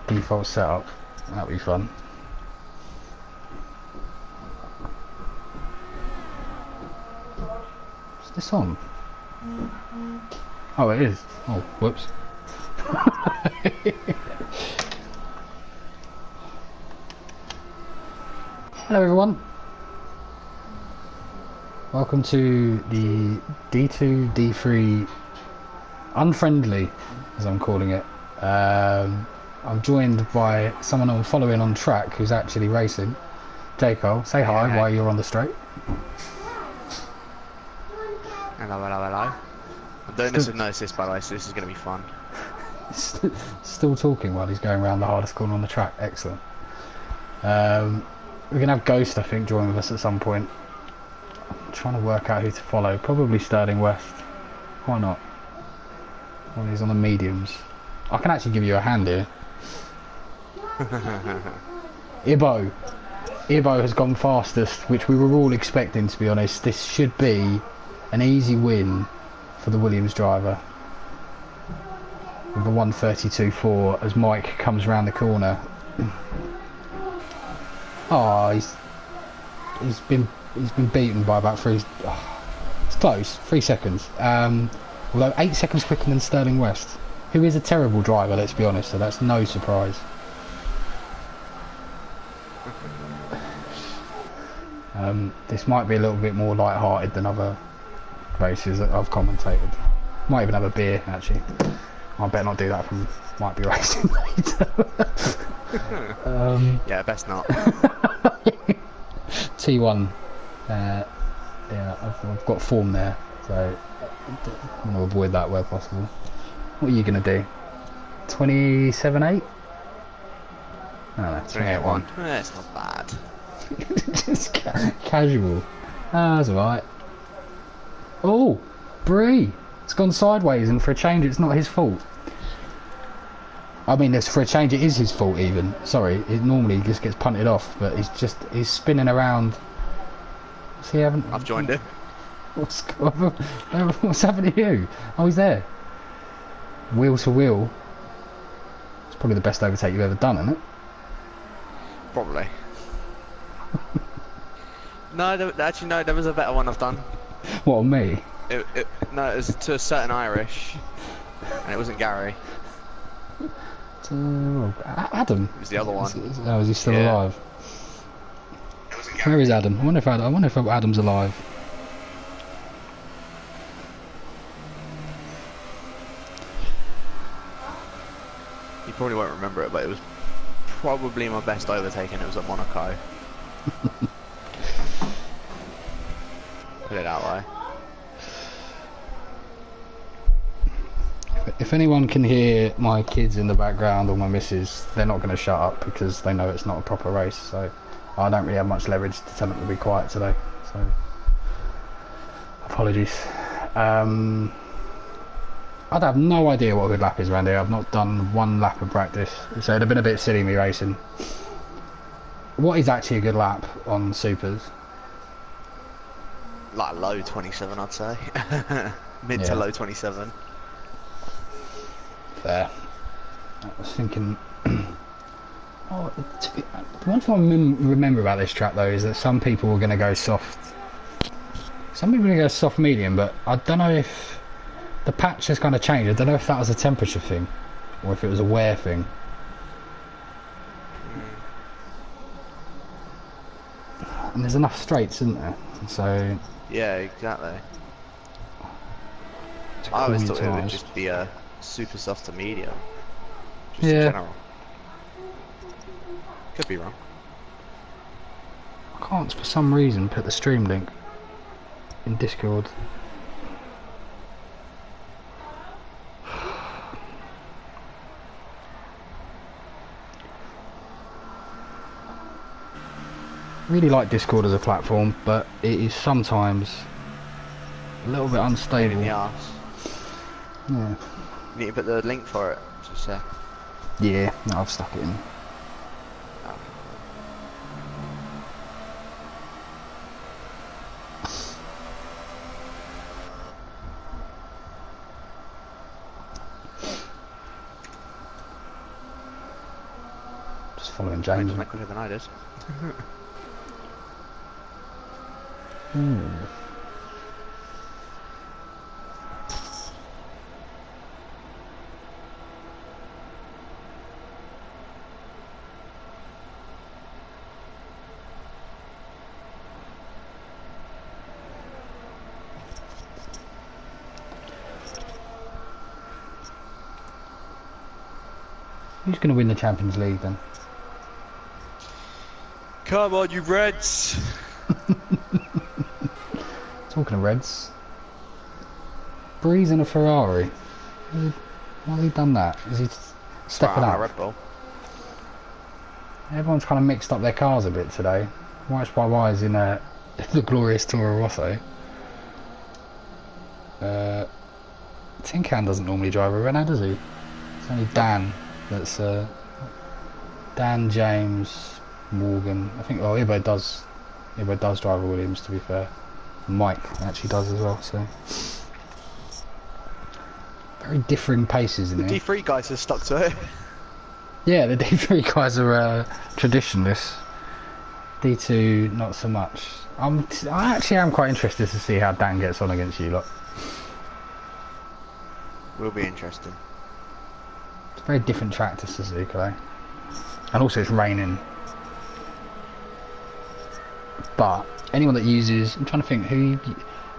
default setup. That'll be fun. Is this on? Oh, it is. Oh, whoops. Hello everyone. Welcome to the D2 D3 unfriendly, as I'm calling it. I'm joined by someone I'm following on track who's actually racing. Jaco, say hi while you're on the straight. Hello, hello, hello. I'm doing this with no assist, by the way, so this is going to be fun. Still talking while he's going around the hardest corner on the track. Excellent. We're going to have Ghost, I think, join with us at some point. I'm trying to work out who to follow. Probably Sterling West. Why not? Well, he's on the mediums. I can actually give you a hand here. Ibo has gone fastest, which we were all expecting, to be honest. This should be an easy win for the Williams driver with a 1:32.4 as Mike comes around the corner. Oh, he's been beaten by about three. Oh, it's close, 3 seconds. Although 8 seconds quicker than Sterling West, who is a terrible driver, let's be honest. So that's no surprise. This might be a little bit more light-hearted than other races that I've commentated. Might even have a beer, actually. I better not do that. Might be racing later. Yeah, best not. T1. Yeah, I've got form there, so I'm going to avoid that where possible. What are you going to do? 27.8? I don't know, 28.1. That's not bad. Just casual. Ah, that's alright. Oh, Bree! It's gone sideways, and for a change it's not his fault. I mean, for a change it is his fault even. Sorry, it normally just gets punted off, but he's spinning around. What's he having? I've joined it. What's happening to you? Oh, he's there. Wheel to wheel. It's probably the best overtake you've ever done, isn't it? Probably. No, there was a better one I've done. What, on me? No, it was to a certain Irish, and it wasn't Gary. Adam. It was the other one. Oh, is he still alive? Where is Adam? I wonder if Adam's alive. You probably won't remember it, but it was probably my best overtake, and it was at Monaco. Put it that way. If anyone can hear my kids in the background or my missus, they're not going to shut up because they know it's not a proper race, so I don't really have much leverage to tell them to be quiet today, so apologies. I'd have no idea what a good lap is around here. I've not done one lap of practice, so it'd have been a bit silly me racing. What is actually a good lap on supers? Like low 27, I'd say. Mid to low 27. There. I was thinking. Oh, the one thing I remember about this track though is that some people were going to go soft. Some people are going to go soft medium, but I don't know if the patch has kind of changed. I don't know if that was a temperature thing or if it was a wear thing. And there's enough straights, isn't there? So. Yeah, exactly. I always thought it would just be a super soft to medium. Just in general. Could be wrong. I can't for some reason put the stream link in Discord. I really like Discord as a platform, but it is sometimes a little bit unstable. In the arse. Yeah. You need to put the link for it, just say. Yeah, no, I've stuck it in. following Made James. them quicker than I did. Who's going to win the Champions League then? Come on, you Reds! Talking of Reds, Breeze in a Ferrari. Why has he done that? Is he stepping up? Red Bull. Everyone's kind of mixed up their cars a bit today. Watch YY is in the glorious Toro Rosso. Tin Can doesn't normally drive a Renault, does he? It's only Dan that's Dan, James, Morgan. I think Ibo does drive a Williams, to be fair. Mike actually does as well, so very differing paces in The there. D3 guys are stuck to it. Yeah, the D3 guys are traditionalists. D2 not so much. I actually am quite interested to see how Dan gets on against you lot. Will be interesting. It's a very different track to Suzuka though. And also it's raining. But anyone that uses, I'm trying to think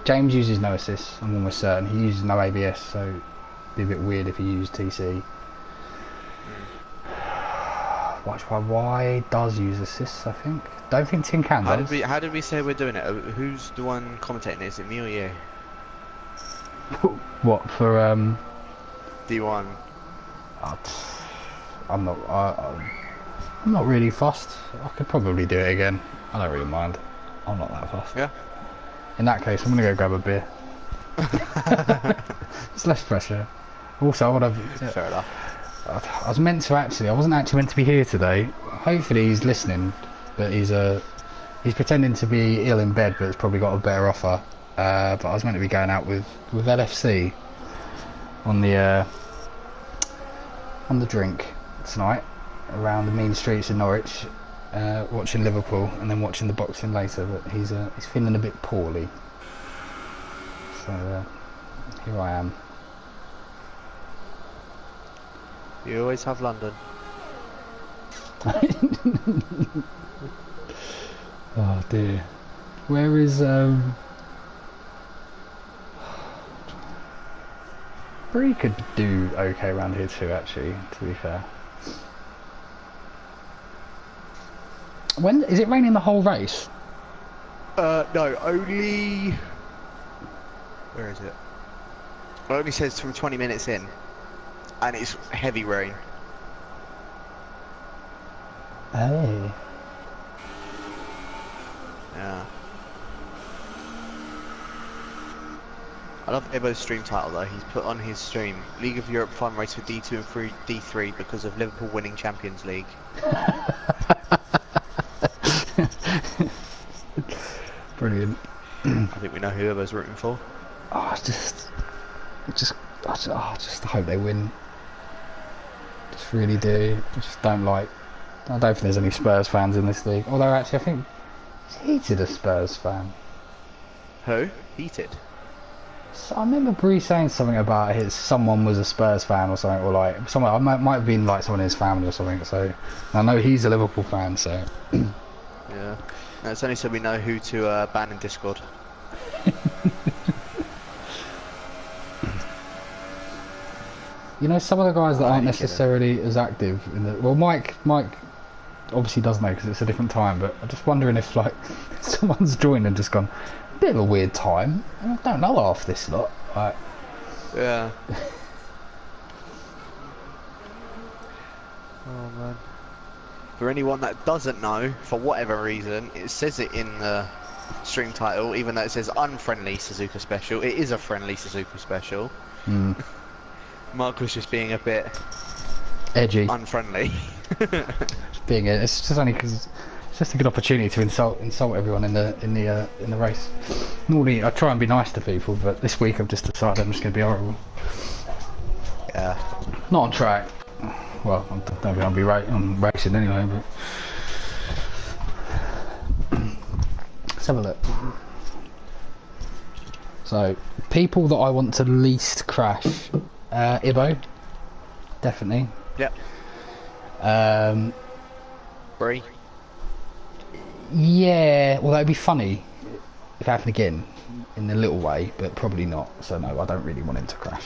James uses no assist, I'm almost certain. He uses no ABS, so it'd be a bit weird if he used TC. Watch YY does use assists, I think. Don't think Tin Can does. How did we say we're doing it? Who's the one commentating? Is it me or you? What for? D1. I'm not really fussed. I could probably do it again. I don't really mind. I'm not that fussed. Yeah. In that case, I'm gonna go grab a beer. It's less pressure. Also, I would have. Fair enough. I was meant to actually. I wasn't actually meant to be here today. Hopefully, he's listening, but he's pretending to be ill in bed, but it's probably got a better offer. But I was meant to be going out with LFC on the drink tonight around the mean streets in Norwich, watching Liverpool and then watching the boxing later. But he's feeling a bit poorly, so here I am. You always have London. Oh dear. Where is Bree could do okay around here too, actually, to be fair. When is it raining the whole race? No, only. Where is it? It only says from 20 minutes in, and it's heavy rain. Hey. Yeah. I love Ibo's stream title though. He's put on his stream League of Europe fun race for D2 and D3 because of Liverpool winning Champions League. Brilliant. I think we know who Ibo's rooting for. Oh, I just hope they win. Just really do. I just don't like. I don't think there's any Spurs fans in this league. Although actually, I think Heated a Spurs fan. Who? Heated. So I remember Bree saying something about someone was a Spurs fan or something, or like someone. I might have been like someone in his family or something. So I know he's a Liverpool fan. So Yeah. No, it's only so we know who to ban in Discord. you know, some of the guys that aren't necessarily as active in the. Well, Mike obviously does know because it's a different time. But I'm just wondering if like someone's joined and just gone. Bit of a weird time. I don't know half this lot. Like, Yeah. Oh man. For anyone that doesn't know, for whatever reason, it says it in the stream title, even though it says unfriendly Suzuka special. It is a friendly Suzuka special. Mark was just being a bit edgy, unfriendly. it's just only because it's just a good opportunity to insult everyone in the race. Normally I try and be nice to people, but this week I've just decided I'm just going to be horrible. Yeah. Not on track. well, I don't think I'll be I'm racing anyway, but let's have a look. So, people that I want to least crash, Ibo, definitely. Yep. Bree. Yeah, well, that'd be funny if it happened again, in a little way, but probably not. So no, I don't really want him to crash.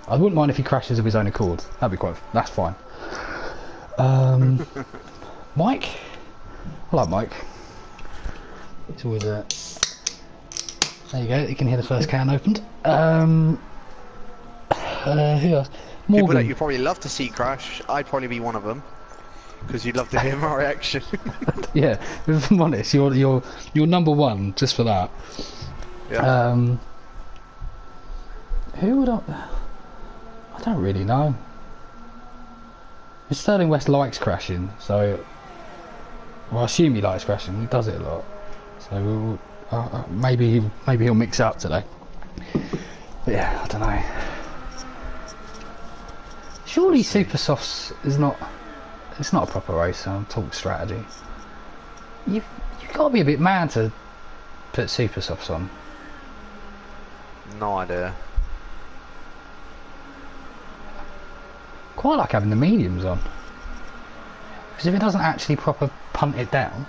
I wouldn't mind if he crashes of his own accord. That's fine. Mike, I like Mike. It's always a. There you go. You can hear the first can opened. Who else? Morgan. People that you probably love to see crash. I'd probably be one of them. Because you'd love to hear my reaction. Yeah, if I'm honest, you're number one just for that. Yeah. Who would I don't really know. Sterling West likes crashing, so well, I assume he likes crashing. He does it a lot, so maybe he'll mix it up today. But yeah, I don't know. Surely Super Softs is not. It's not a proper race. I'm talking strategy. You've got to be a bit mad to put Super Softs on. No idea. Quite like having the mediums on, because if it doesn't actually proper punt it down.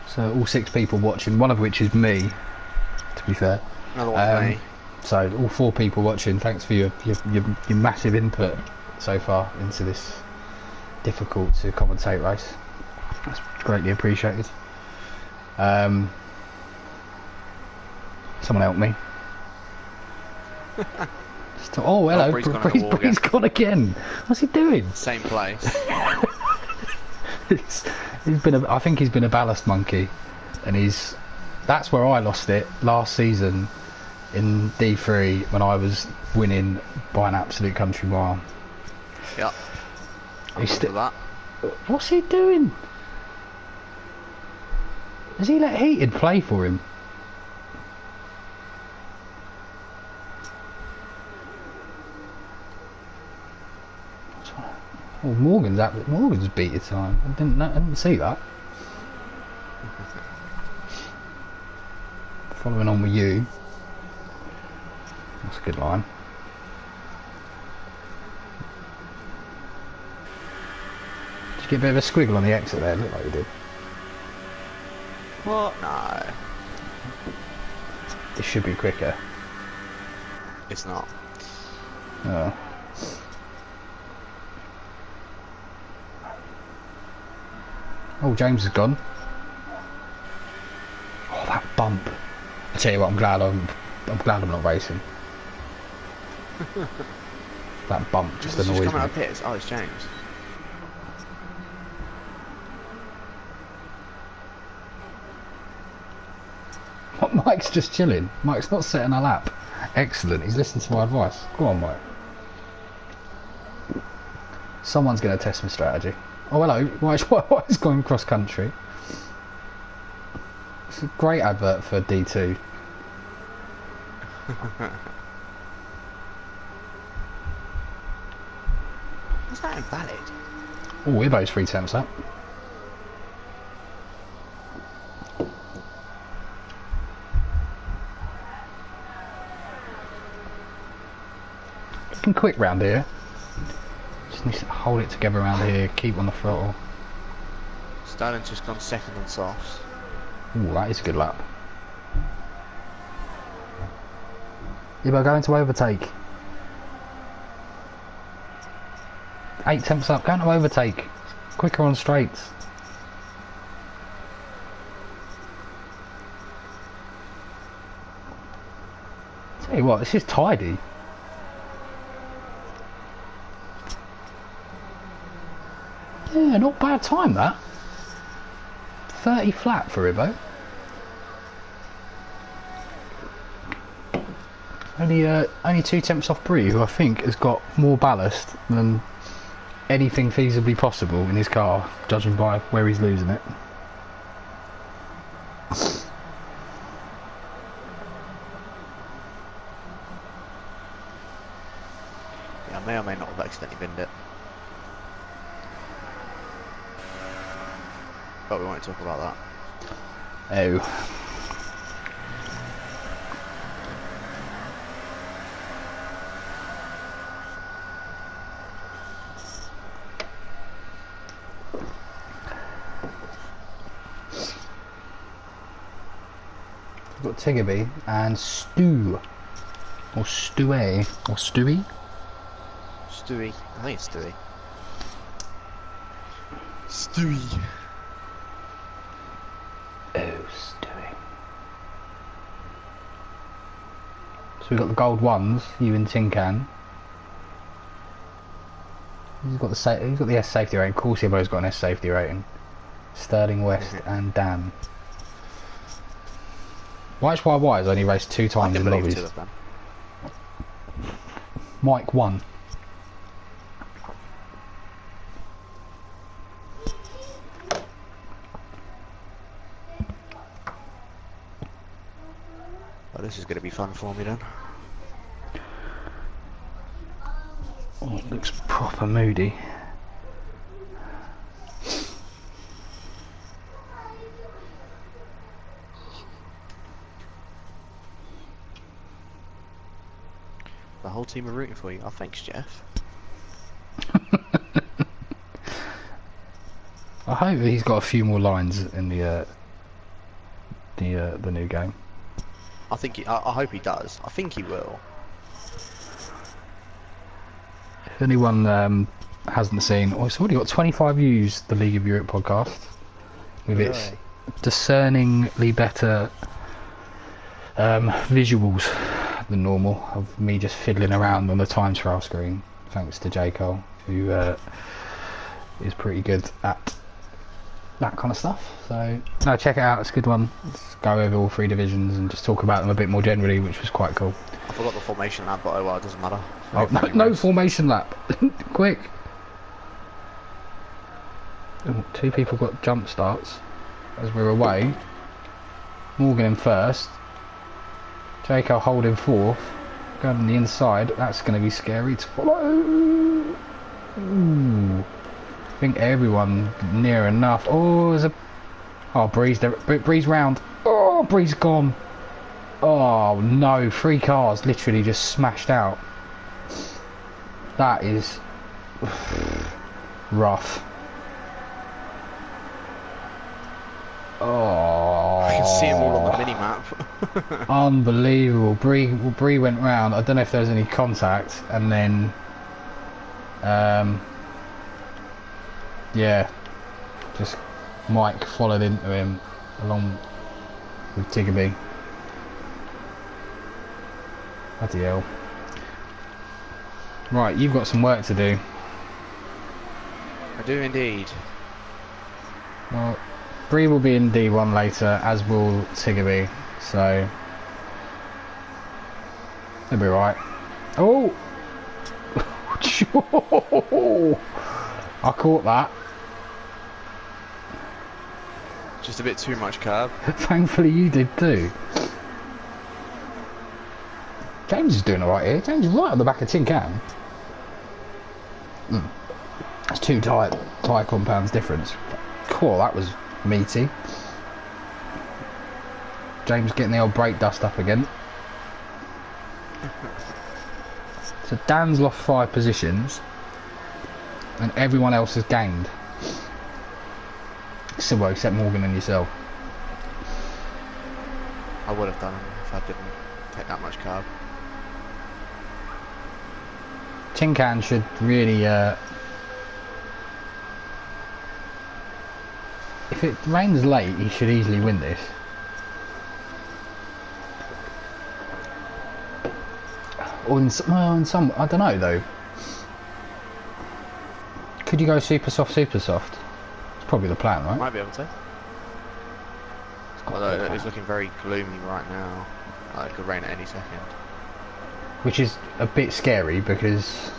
So all 6 people watching, one of which is me, to be fair. Another one me. So all 4 people watching, thanks for your massive input so far into this difficult to commentate race. That's greatly appreciated. Someone help me. Oh, hello, Bree's gone again. What's he doing? Same place. I think he's been a ballast monkey, and that's where I lost it last season in D3 when I was winning by an absolute country mile. Yep. He's still that. What's he doing? Has he let Heated play for him? Oh, Morgan's beat his time. I didn't see that. Following on with you. That's a good line. Did you get a bit of a squiggle on the exit there? It looked like you did. What? No. It should be quicker. It's not. Oh. Oh, James is gone. Oh, that bump! I tell you what, I'm glad I'm not racing. That bump just annoys me. Coming out of pits. Oh, it's James. Mike's just chilling. Mike's not setting a lap. Excellent. He's listening to my advice. Go on, Mike. Someone's going to test my strategy. Oh, hello. Why is going cross country? It's a great advert for D2. Was that invalid? Oh, Ibo's 3 temps up. Looking quick round here. Just need to hold it together around here, keep on the throttle. Sterling's just gone second on softs. Ooh, that is a good lap. Ibo going to overtake. 8 temps up, going to overtake. Quicker on straights. Tell you what, this is tidy. Yeah, not bad time that. 30 flat for Ibo. Only 2 temps off Bree, who I think has got more ballast than anything feasibly possible in his car, judging by where he's losing it. may or may not have accidentally binned it. But we won't talk about that. Oh. We've got Tiggerby and Stu. Or Stewie. Or Stewie? Stewie. I think it's Stewie. Stewie. Oh, Stewie. So we've got the gold ones, you and Tin Can. He's got the S safety rating. Coursiebo's got an S safety rating. Sterling West and Dan. YHYY has only raced 2 times in lobbies. Mike 1. Well, this is going to be fun for me then. Oh, it looks proper moody. The whole team are rooting for you. Oh, thanks, Jeff. I hope he's got a few more lines in the new game. I think I hope he does. I think he will. If anyone hasn't seen, oh, it's already got 25 views. The League of Europe podcast with its discerningly better visuals than normal of me just fiddling around on the time trial screen. Thanks to J. Cole, who is pretty good at that kind of stuff. So no, check it out. It's a good one. Let's go over all 3 divisions and just talk about them a bit more generally, which was quite cool. I forgot the formation lap, but oh well, it doesn't matter. Oh, no formation lap. Quick. Ooh, 2 people got jump starts as we're away. Morgan in first. Jaco holding 4th. Going on the inside. That's going to be scary to follow. Ooh. I think everyone near enough. Oh, there's a... Oh, Breeze there. Breeze round. Oh, Breeze gone. Oh, no. 3 cars literally just smashed out. That is... rough. Oh. I can see them all on the mini-map. Unbelievable. Bree went round. I don't know if there was any contact, and then... yeah, just Mike followed into him along with Tiggerby. Bloody hell. Right, you've got some work to do. I do indeed. Well, Bree will be in D1 later, as will Tiggerby, so they'll be right. Oh! I caught that. Just a bit too much curb. Thankfully you did too. James is doing alright here. James is right on the back of Tin Can. That's 2 tyre compounds difference. Cool, that was meaty. James getting the old brake dust up again. So Dan's lost 5 positions and everyone else has gained. So, well, except Morgan and yourself. I would have done if I didn't take that much carb. Tin Can should really if it rains late, he should easily win this. Or in some, I don't know though. Could you go super soft, super soft? It's probably the plan, right? Might be able to. Although it's looking very gloomy right now. Like it could rain at any second. Which is a bit scary because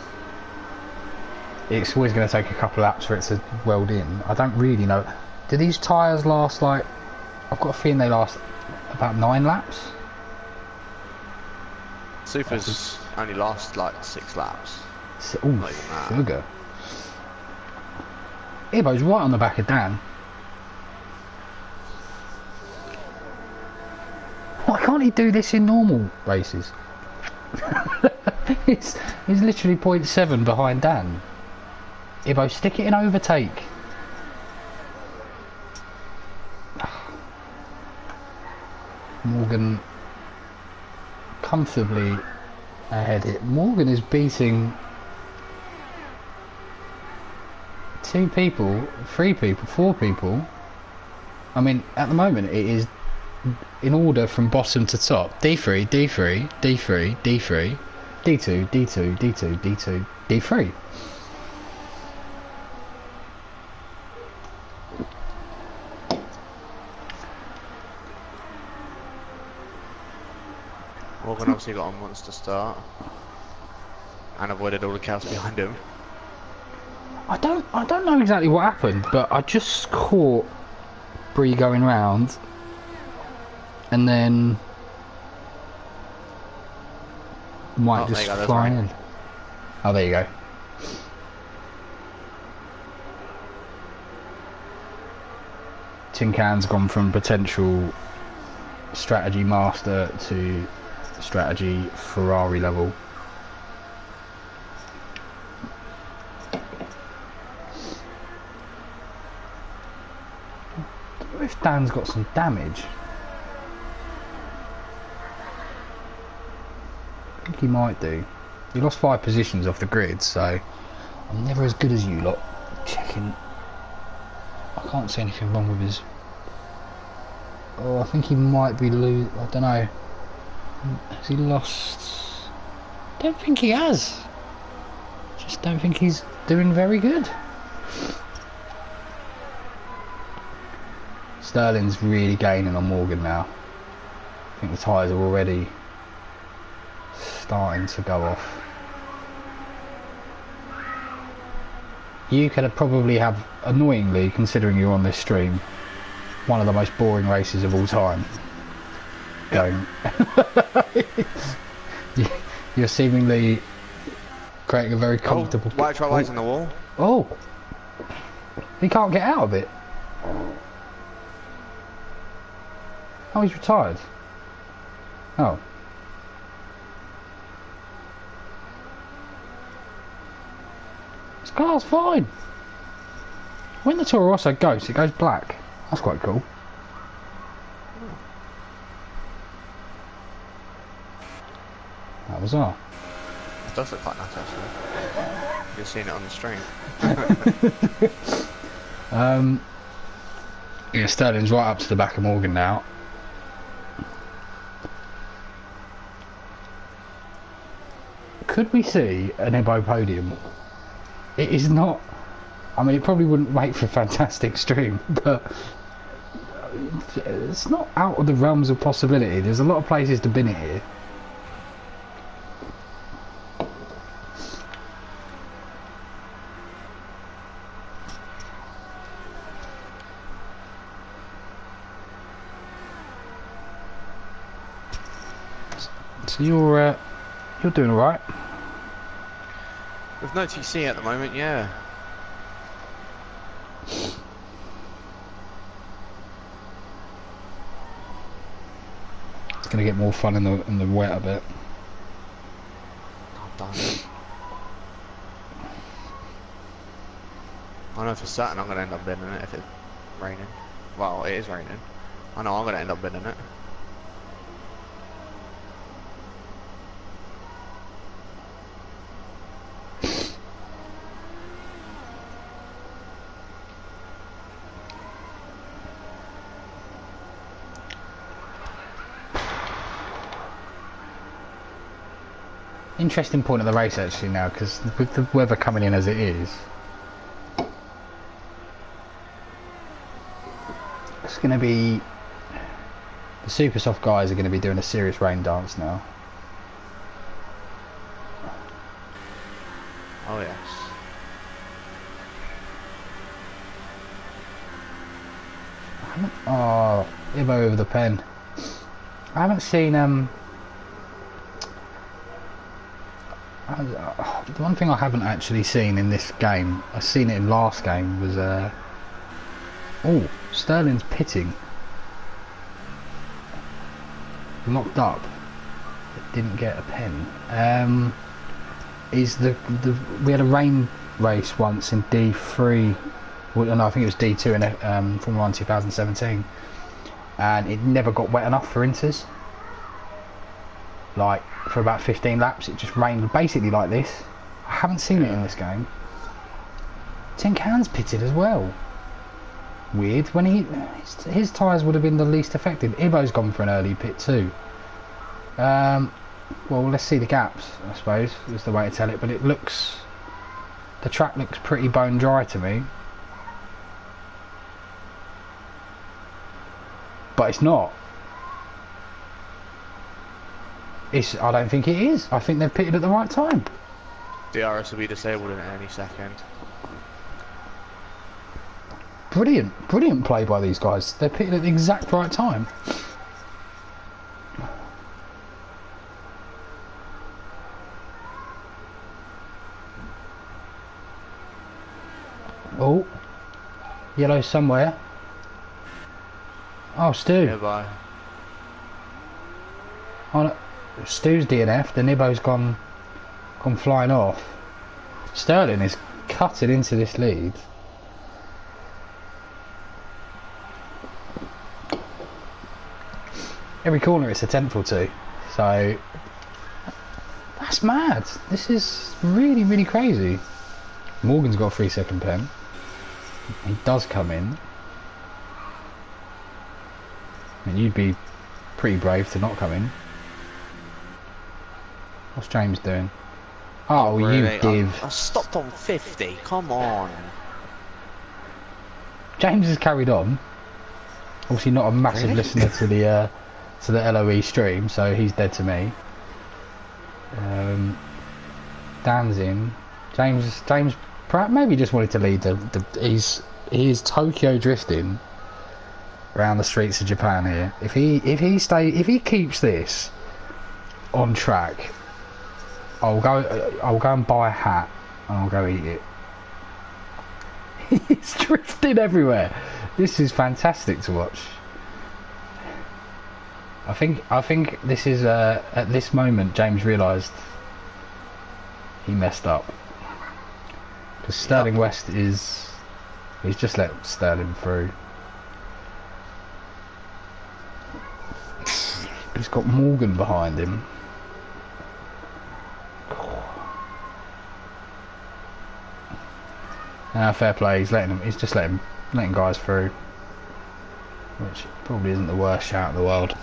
it's always going to take a couple of laps for it to weld in. I don't really know. Do these tyres last like... I've got a feeling they last about 9 laps. Supers only last like 6 laps. Ooh, Not even that. sugar. Ibo's right on the back of Dan. Why can't he do this in normal races? He's literally 0.7 behind Dan. Ibo, stick it in overtake. Morgan comfortably ahead. Morgan is beating 2 people, 3 people, 4 people. I mean, at the moment it is in order from bottom to top. D3, D3, D3, D3, D2, D2, D2, D2, D3. Morgan obviously got a monster start and avoided all the chaos behind him. I don't know exactly what happened, but I just caught Bree going round, and then Mike just flying in. Oh, there you go. Tin Can's gone from potential strategy master to strategy Ferrari level. I don't know if Dan's got some damage. I think he might do. He lost 5 positions off the grid, so I'm never as good as you lot. Checking. I can't see anything wrong with his. Oh, I think he might be lose. I don't know. Has he lost? Don't think he has. Just don't think he's doing very good. Sterling's really gaining on Morgan now. I think the tyres are already starting to go off. You could probably have, annoyingly, considering you're on this stream, one of the most boring races of all time. Going. You're seemingly creating a very comfortable. White trailways on the wall. Oh, he can't get out of it. Oh, he's retired. Oh. This car's fine. When the Toro Rosso goes, it goes black. That's quite cool. That was all. It does look like that actually. You're seeing it on the stream. Yeah, Sterling's right up to the back of Morgan now. Could we see an Ibo podium? It is not. I mean, it probably wouldn't make for a fantastic stream, but it's not out of the realms of possibility. There's a lot of places to bin it here. So you're doing all right. With no TC at the moment, yeah. It's gonna get more fun in the wet a bit. Oh, damn it. I know for certain I'm gonna end up binning it if it's raining. Well, it is raining. I know I'm gonna end up binning it. Interesting point of the race actually now, because with the weather coming in as it is, it's going to be, the super soft guys are going to be doing a serious rain dance now. Oh yes. Oh, Ibo over the pen. I haven't seen The one thing I haven't actually seen in this game, I seen it in last game, was oh, Sterling's pitting. Locked up. Didn't get a pen. We had a rain race once in D3. Well, no, I think it was D2 in Formula 1 2017, and it never got wet enough for inters. Like for about 15 laps, it just rained basically like this. I haven't seen it in this game. Tin Can's pitted as well. Weird. When his tyres would have been the least affected. Ibo's gone for an early pit too. Well, let's see the gaps, I suppose, is the way to tell it. But the track looks pretty bone dry to me. But it's not. I don't think it is. I think they've pitted at the right time. DRS will be disabled in any second. Brilliant play by these guys. They're pitted at the exact right time. Oh, yellow somewhere. Oh, Stu. Nearby. Oh, no. Stu's DNF. The Nibbo's gone flying off. Sterling is cutting into this lead. Every corner it's a tenth or two, so that's mad. This is really crazy. Morgan's got a 3-second pen. He does come in. I mean, you'd be pretty brave to not come in. What's James doing? Oh, really? You div. I stopped on 50. Come on. James has carried on. Obviously, not a massive listener to the LOE stream, so he's dead to me. Dan's in. James perhaps maybe just wanted to lead he is Tokyo drifting around the streets of Japan here. If he keeps this on track, I'll go and buy a hat and I'll go eat it. He's drifting everywhere. This is fantastic to watch. I think this is at this moment James realised he messed up, because Sterling West he's just let Sterling through. He's got Morgan behind him. Fair play. He's just letting guys through, which probably isn't the worst shout in the world.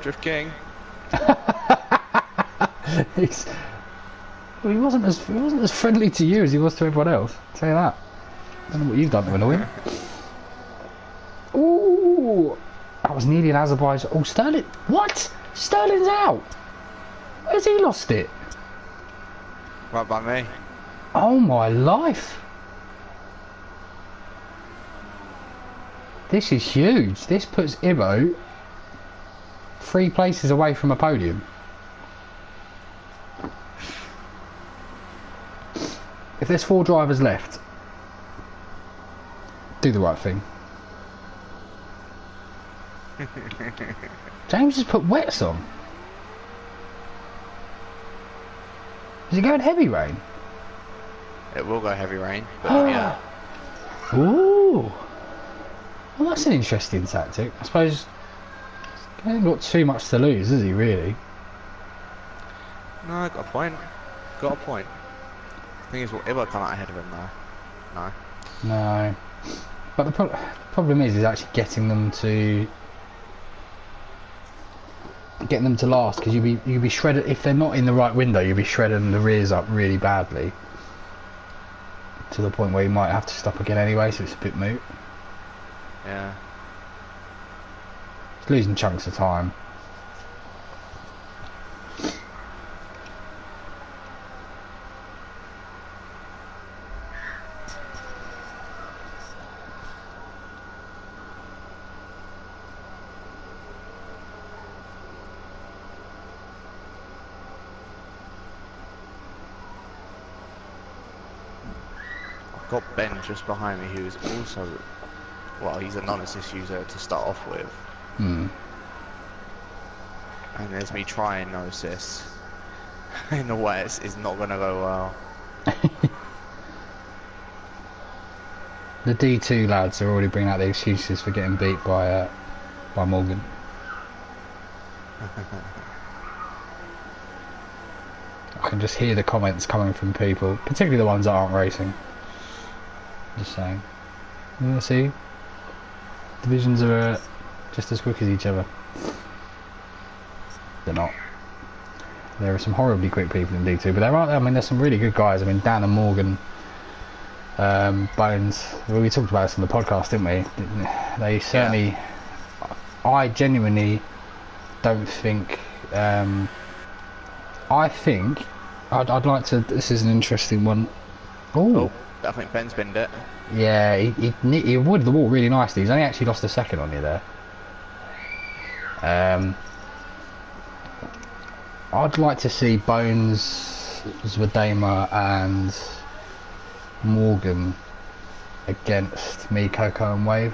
Drift King. He wasn't as friendly to you as he was to everyone else. I'll tell you that. I don't know what you've done to annoy him. Ooh, that was nearly an Azerbaijan. Oh, Sterling. What? Sterling's out. Where's he lost it? Right by me. Oh my life. This is huge. This puts Ibo 3 places away from a podium. If there's 4 drivers left, do the right thing. James has put wets on. Is it going heavy rain? It will go heavy rain, but yeah. Ooh. Well, that's an interesting tactic. I suppose he hasn't got too much to lose, has he, really? No, I got a point. Got a point. Thing is, will Ibo come out ahead of him though? No. No. But the problem is actually getting them to last, because you'll be shredded if they're not in the right window. You'll be shredding the rears up really badly, to the point where you might have to stop again anyway. So it's a bit moot. Yeah. It's losing chunks of time. got Ben just behind me, who is also, well, he's a non-assist user to start off with. Hmm. And there's me trying no assists. In the West is not going to go well. The D2 lads are already bringing out the excuses for getting beat by Morgan. I can just hear the comments coming from people, particularly the ones that aren't racing. Just saying. Yeah, see? Divisions are just as quick as each other. They're not. There are some horribly quick people in D2, but there are, I mean, there's some really good guys. I mean, Dan and Morgan, Bones, well, we talked about this on the podcast, didn't we? They certainly, yeah. I genuinely don't think, I think, I'd like to, this is an interesting one. Ooh. Oh, I think Ben's binned it. Yeah, he avoided the wall really nicely. He's only actually lost a second on you there. I'd like to see Bones, Zwadema and Morgan against me, Coco and Wave.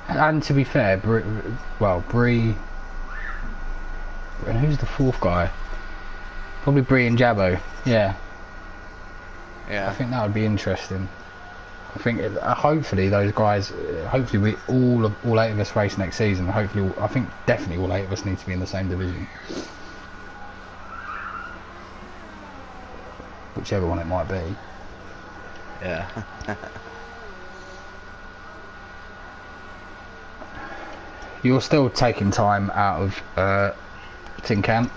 And to be fair, Bree, and who's the fourth guy? Probably Bree and Jabbo. Yeah. Yeah. I think that would be interesting. I think hopefully those guys, hopefully we all 8 of us race next season. Hopefully, I think definitely all 8 of us need to be in the same division. Whichever one it might be. Yeah. You're still taking time out of Tin Can.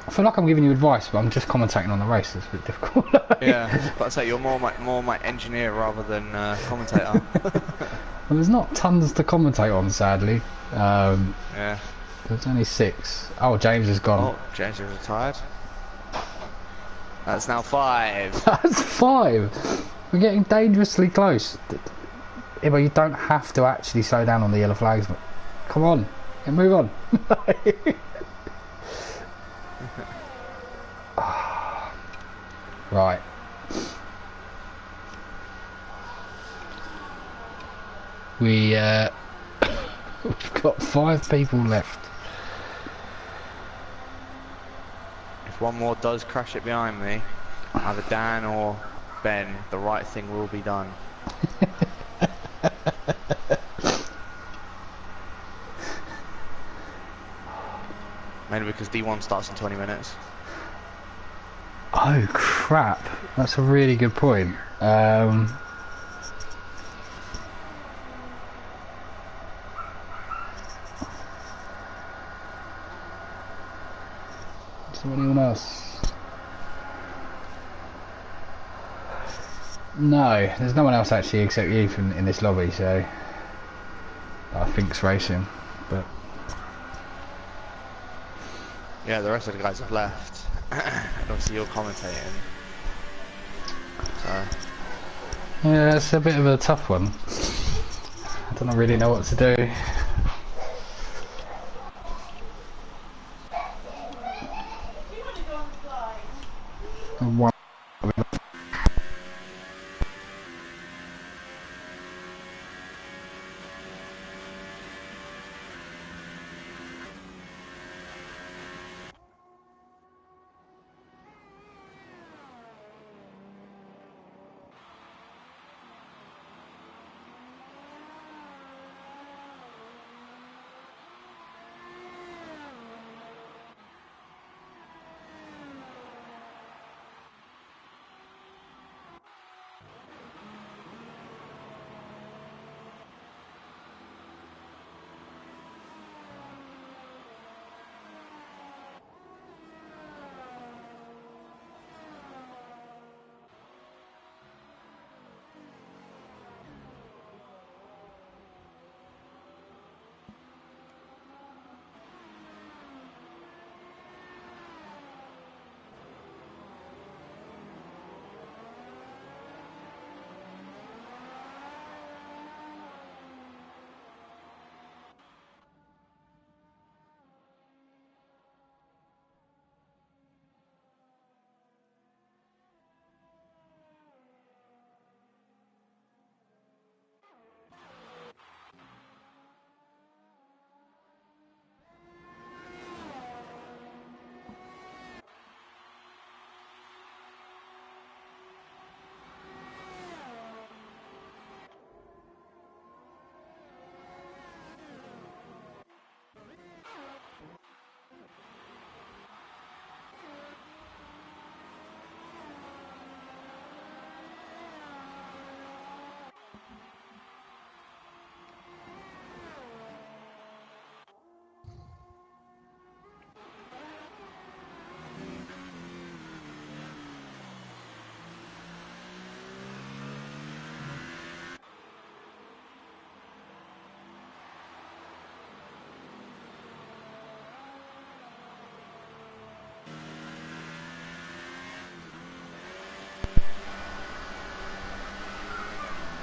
I feel like I'm giving you advice, but I'm just commentating on the race. It's a bit difficult. Yeah, but I'd say you're more my engineer rather than commentator. Well, there's not tons to commentate on, sadly. Yeah. There's only 6. Oh, James is gone. Oh, James is retired. That's now 5. That's 5. We're getting dangerously close. Yeah, but you don't have to actually slow down on the yellow flags. But come on, and move on. Right. We've got 5 people left. If one more does crash it behind me, either Dan or Ben, the right thing will be done. Mainly because D1 starts in 20 minutes. Oh crap, that's a really good point. Is there anyone else? No, there's no one else actually except you in this lobby, so I think's racing, but yeah, the rest of the guys have left. And obviously you're commentating, so yeah, it's a bit of a tough one. I don't really know what to do. One.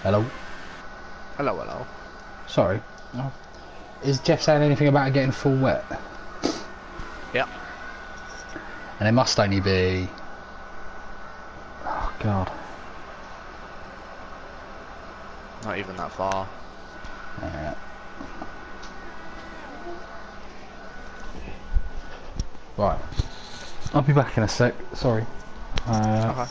Hello? Hello, hello. Sorry. Oh. Is Jeff saying anything about it getting full wet? Yep. And it must only be... Oh, God. Not even that far. Yeah. Right. I'll be back in a sec. Sorry. Okay.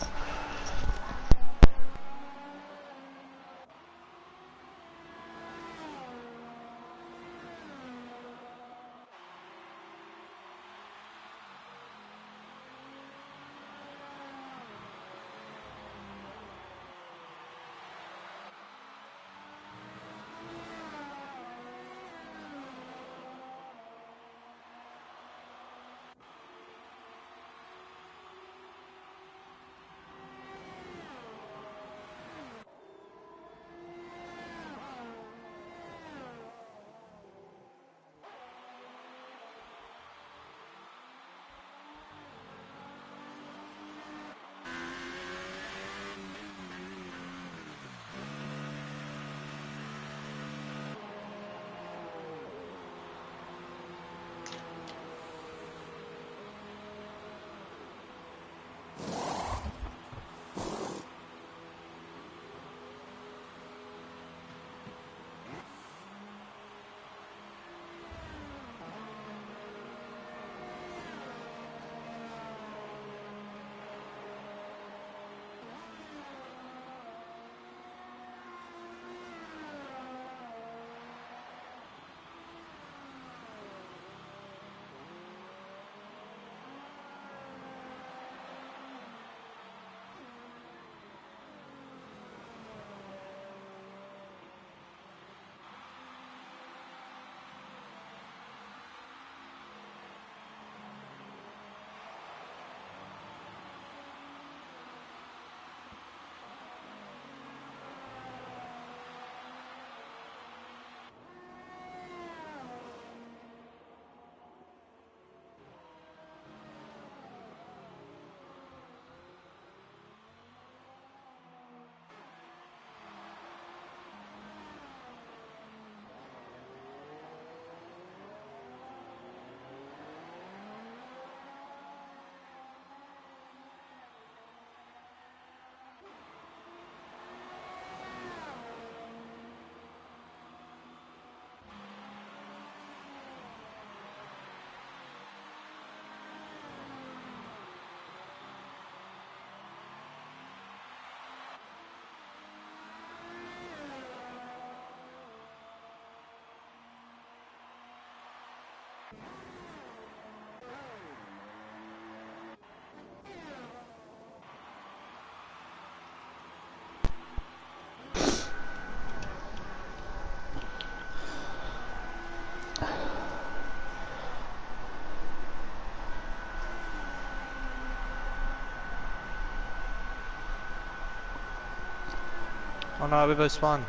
Oh no, we both spun.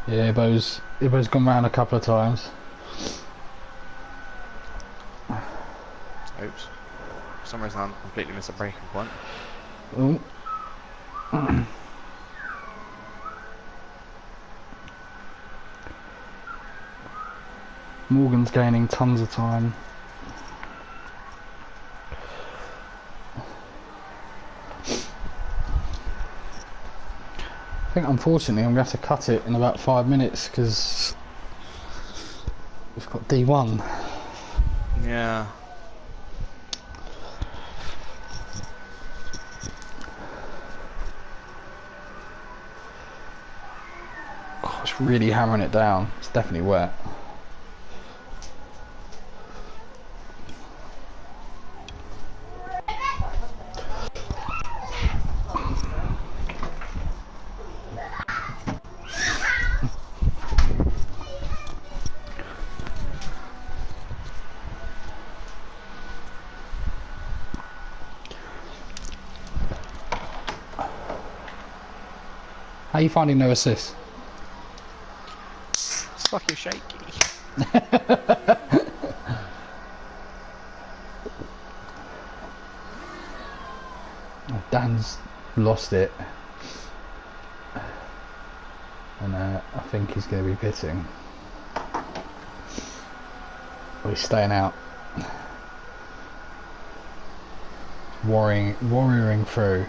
Yeah, Ibo's gone round a couple of times. Oops. For some reason I completely missed a breaking point. Oh. Morgan's gaining tons of time. I think unfortunately I'm going to have to cut it in about 5 minutes because we've got D1. Yeah. Oh, it's really hammering it down. It's definitely wet. How are you finding no assists? It's fucking shaky. Dan's lost it. and I think he's going to be pitting. Or he's staying out. Warrioring through.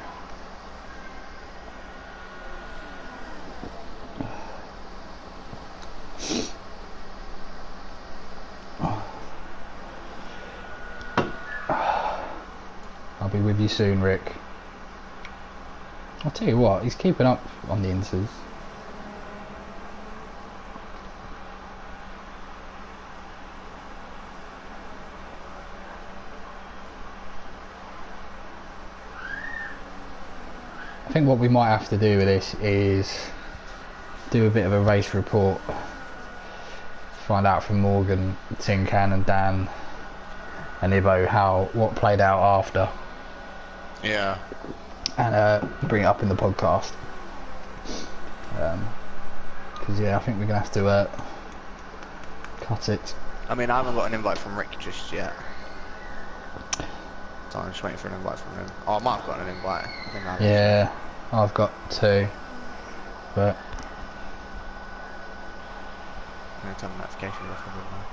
I'll be with you soon, Rick. I'll tell you what, he's keeping up on the inters. I think what we might have to do with this is do a bit of a race report. Find out from Morgan, Tin Can and Dan and Ivo what played out after. Yeah. And bring it up in the podcast. Because yeah, I think we're going to have to cut it. I mean, I haven't got an invite from Rick just yet. So I'm just waiting for an invite from him. Oh, I might have got an invite. I think I have. Yeah, I've got 2. But I'm going to turn the notifications off.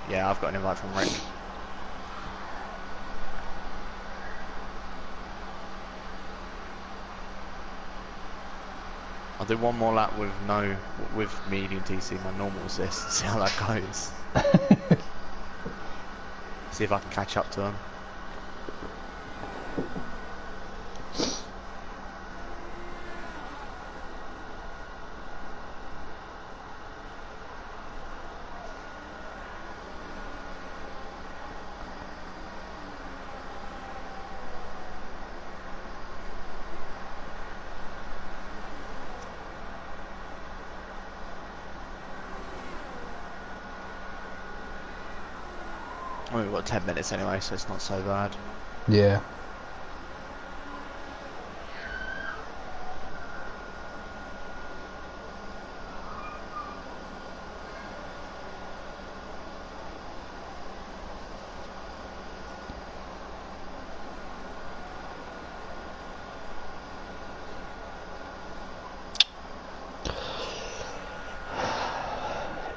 Yeah, I've got an invite from Rick. I'll do one more lap with medium TC, my normal assist, see how that goes. See if I can catch up to him. Well, we've got 10 minutes anyway, so it's not so bad. yeah.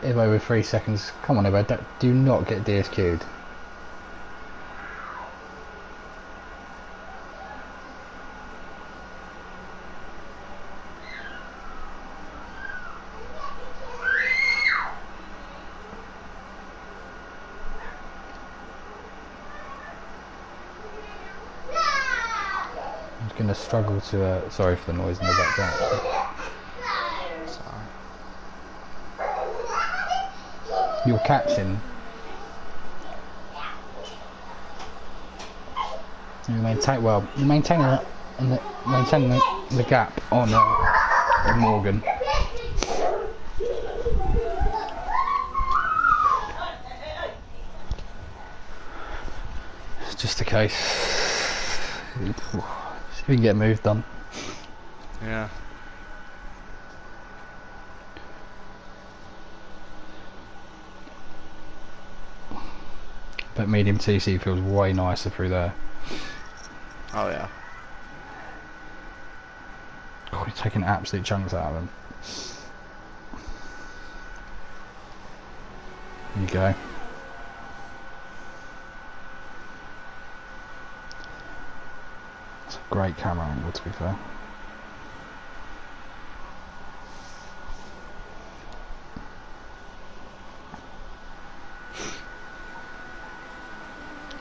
Ivo with 3 seconds. Come on, Ivo, do not get DSQ'd. I'm going to struggle to... sorry for the noise in the background. You're catching. You maintain You're maintaining the gap on Morgan. It's just a case. See if we can get a move done. Yeah. But medium TC feels way nicer through there. Oh yeah. Oh, he's taking absolute chunks out of them. There you go. It's a great camera angle, to be fair.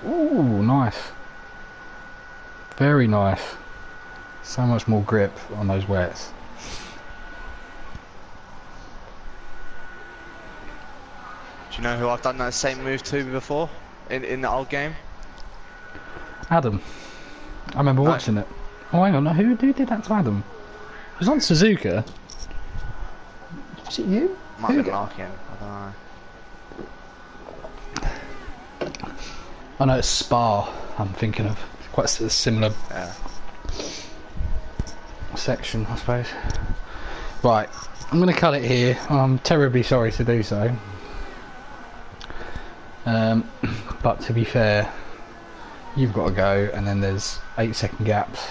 Ooh, nice. Very nice. So much more grip on those wets. Do you know who I've done that same move to before in the old game? Adam. I remember watching it. Oh, hang on, who did that to Adam? It was on Suzuka. Was it you? Might have been Larkin, I don't know. I know it's Spa I'm thinking of. It's quite a similar section, I suppose. Right, I'm going to cut it here. I'm terribly sorry to do so. But to be fair, you've got to go, and then there's 8-second gaps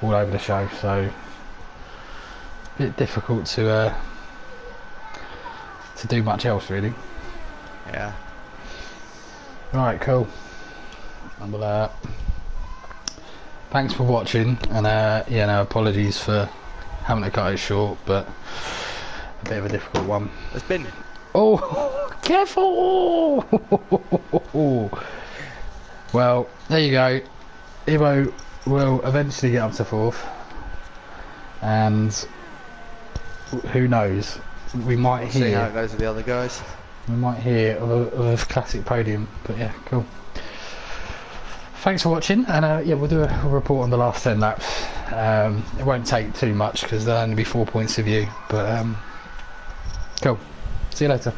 all over the show, so a bit difficult to to do much else really. Yeah. Right, cool. And we'll, thanks for watching, and yeah, no apologies for having to cut it short, but a bit of a difficult one. It's been. Oh, careful! Well, there you go. Ivo will eventually get up to 4th, and who knows? We might hear. See how it goes with the other guys. We might hear of a classic podium, but yeah, cool. Thanks for watching, and yeah, we'll do a report on the last 10 laps. It won't take too much because there'll only be 4 points of view, but cool. See you later.